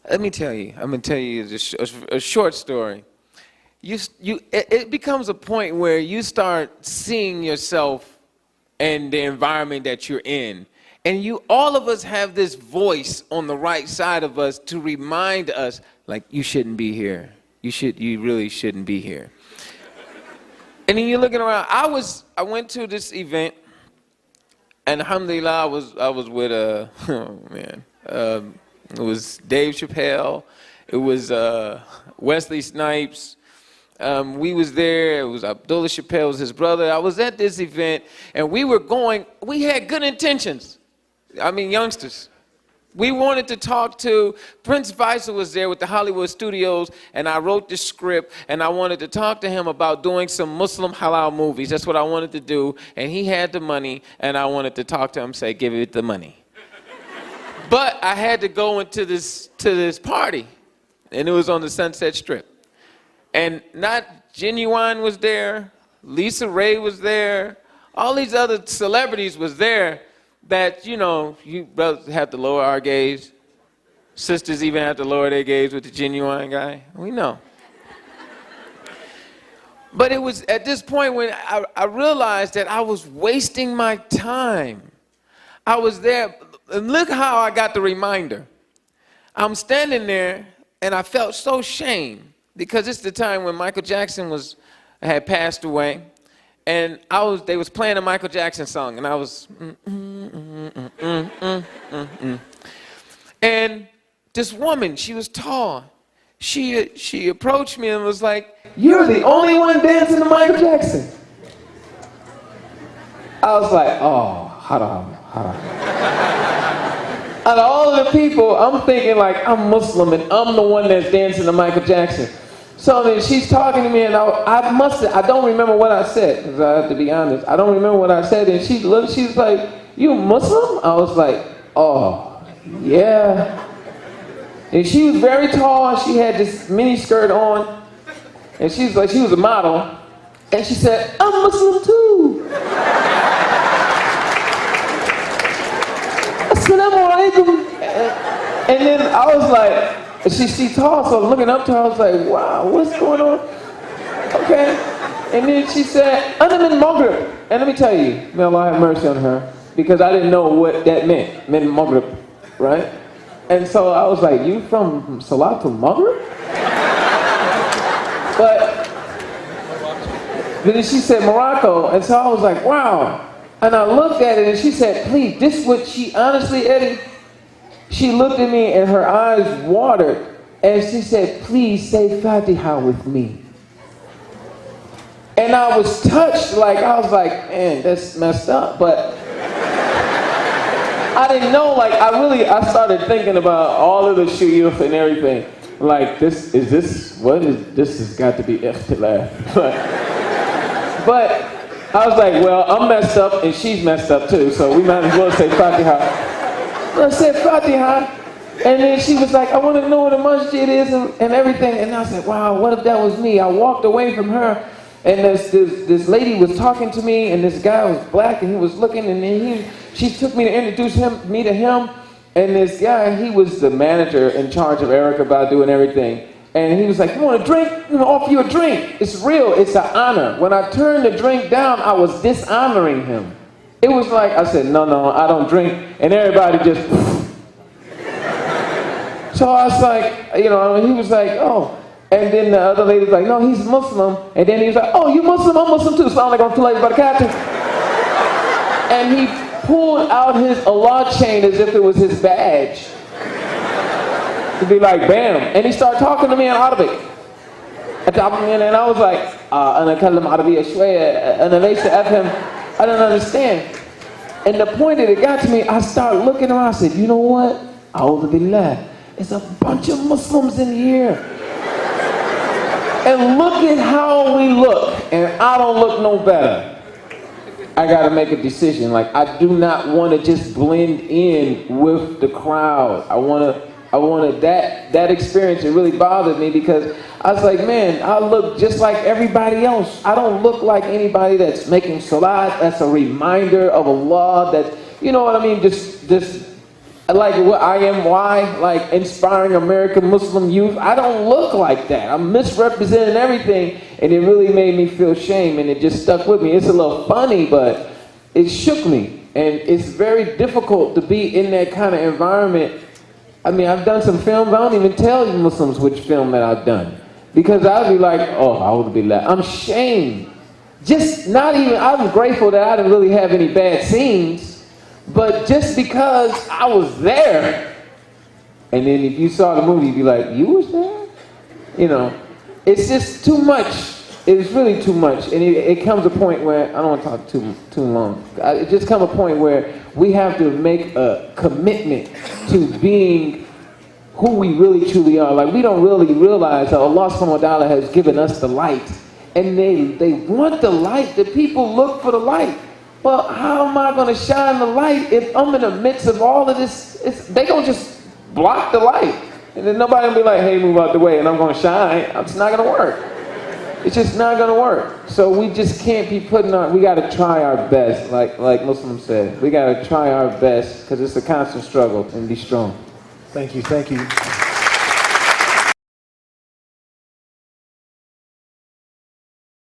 Let me tell you. I'm gonna tell you a short story. It becomes a point where you start seeing yourself and the environment that you're in, and all of us have this voice on the right side of us to remind us, like, you shouldn't be here. You really shouldn't be here. And then you're looking around. I went to this event, and alhamdulillah, I was with oh man. It was Dave Chappelle. It was Wesley Snipes. We was there. It was Abdullah Chappelle, was his brother. I was at this event, and we had good intentions. I mean, youngsters. We wanted to talk to, Prince Faisal was there with the Hollywood Studios, and I wrote the script, and I wanted to talk to him about doing some Muslim halal movies. That's what I wanted to do, and he had the money, and I wanted to talk to him, say, give it the money. But I had to go into this party, and it was on the Sunset Strip. And not Genuine was there, Lisa Ray was there, all these other celebrities was there that, you brothers have to lower our gaze. Sisters even have to lower their gaze with the Genuine guy. We know. But it was at this point when I realized that I was wasting my time. I was there, and look how I got the reminder. I'm standing there, and I felt so ashamed because it's the time when Michael Jackson had passed away, and they was playing a Michael Jackson song, and I was And this woman, she was tall. She approached me and was like, "You're the only one dancing to Michael Jackson." I was like, "Oh, hold on. Out of all of the people, I'm thinking like I'm Muslim and I'm the one that's dancing to Michael Jackson. So then she's talking to me, and I don't remember what I said, because I have to be honest. I don't remember what I said, and she's like, "You Muslim?" I was like, "Oh, yeah." And she was very tall. She had this mini skirt on, and she was a model, and she said, "I'm Muslim too." Assalamu alaikum. And then I was like, she's tall, so looking up to her, I was like, wow, what's going on? Okay. And then she said, "Ana min Maghrib." And let me tell you, may Allah have mercy on her, because I didn't know what that meant, min Maghrib, right? And so I was like, "You from Salatul Maghrib?" But then she said Morocco, and so I was like, wow. And I looked at it, and she said, "Please," this what she, honestly, Eddie, she looked at me and her eyes watered, and she said, "Please say Fatiha with me." And I was touched, I was like, man, that's messed up, but I didn't know, I started thinking about all of the shuyukh and everything. Like, this has got to be ikhtilaf. But I was like, well, I'm messed up and she's messed up too, so we might as well say Fatiha. I said Fatiha, and then she was like, "I want to know what a masjid is and everything." And I said, wow, what if that was me? I walked away from her, and this lady was talking to me, and this guy was black, and he was looking, and then she took me to introduce me to him, and this guy, he was the manager in charge of Erykah Badu and everything. And he was like, "You want a drink? I'm gonna offer you a drink. It's real, it's an honor." When I turned the drink down, I was dishonoring him. It was like, I said, no, I don't drink. And everybody just, so I was like, he was like, "Oh." And then the other lady was like, "No, he's Muslim." And then he was like, "Oh, you Muslim? I'm Muslim too. Assalamu alaikum wa rahmatullahi wa barakatuh." And he pulled out his Allah chain as if it was his badge. To be like, bam. And he started talking to me in Arabic. And I was like, "أنا أتكلم عربية شوية. أنا ليس أفهم." I don't understand. And the point that it got to me, I started looking around. I said, "You know what? A'udhu billah. There's a bunch of Muslims in here. And look at how we look. And I don't look no better. I got to make a decision. I do not want to just blend in with the crowd. I wanted that experience. It really bothered me because I was like, man, I look just like everybody else. I don't look like anybody that's making salat. That's a reminder of Allah. That, you know what I mean? Just like what IMY, like inspiring American Muslim youth. I don't look like that. I'm misrepresenting everything, and it really made me feel shame, and it just stuck with me. It's a little funny, but it shook me, and it's very difficult to be in that kind of environment. I mean, I've done some films. I don't even tell you Muslims which film that I've done, because I'd be like, oh, I would be like, I'm ashamed. Just not even, I'm grateful that I didn't really have any bad scenes. But just because I was there, and then if you saw the movie, you'd be like, you was there? You know, it's just too much. It's really too much. And it comes a point where, I don't want to talk too long. It just comes a point where we have to make a commitment to being who we really truly are. Like, we don't really realize that Allah subhanahu wa ta'ala has given us the light. And they want the light. The people look for the light. Well, how am I going to shine the light if I'm in the midst of all of this? They going to just block the light. And then nobody will be like, hey, move out the way, and I'm going to shine. It's not going to work. It's just not going to work. So we just can't be we got to try our best, like Muslims said. We got to try our best, because it's a constant struggle, and be strong. Thank you.